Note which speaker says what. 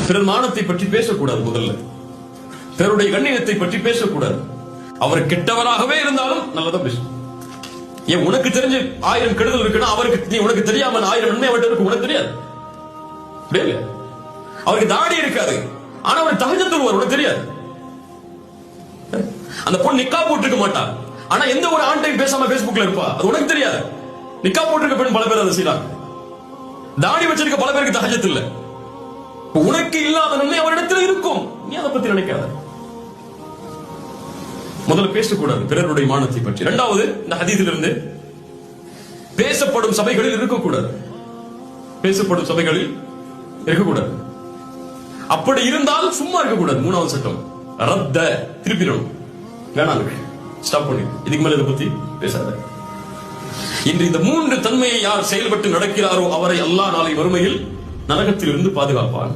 Speaker 1: பிறர் மானத்தை பற்றி பேசக்கூடாது. முதல்ல பிறருடைய கண்ணியத்தை பற்றி பேசக்கூடாது. அவர் கெட்டவராகவே இருந்தாலும் நல்லதா பேசும். ஏன் உனக்கு தெரிஞ்சு 1000 கெடுதல் இருக்குன்னா அவருக்கு நீ உனக்கு தெரியாம 1000 நன்மை அவர்கிட்ட இருக்கு, உனக்கு தெரியாது. அவருக்கு தாடி இருக்காது, ஆனா அவர் தஹஜ்ஜுத் தொழுவார், உனக்கு தெரியாது. அந்த பொண்ணு நிக்கா போட்டுக்க மாட்டா, ஆனா எந்த ஒரு ஆண்டையும் பேசாம பேஸ்புக்ல இருப்பா, அது உனக்கு தெரியாது. நிக்கா போட்டிருக்க பெண் பல பேர் அதை செய்யறாங்க. தாடி வச்சிருக்க பல பேருக்கு தஹஜ்ஜுத் இல்ல. உனக்கு இல்லாத நன்மை அவரிடத்தில் இருக்கும், நீ அதை பத்தி நினைக்காத. முதல்ல பேசக்கூடாது பிறருடைய மானத்தை பற்றி. இரண்டாவது, இந்த ஹதீஸில் இருந்து பேசப்படும் சபைகளில் இருக்கக்கூடாது. பேசப்படும் சபைகளில் இருக்கக்கூடாது. அப்படி இருந்தால் சும்மா இருக்கக்கூடாது. மூணாவது சட்டம், ரத்த திருப்பிடும், வேணாம், ஸ்டாப் பண்ணி, இதுக்கு மேல இதை பத்தி பேசாத. இன்று இந்த 3 தன்மையை யார் செயல்பட்டு நடக்கிறாரோ அவரை அல்லாஹ் நாளை வறுமையில் நரகத்தில் இருந்து பாதுகாப்பான்.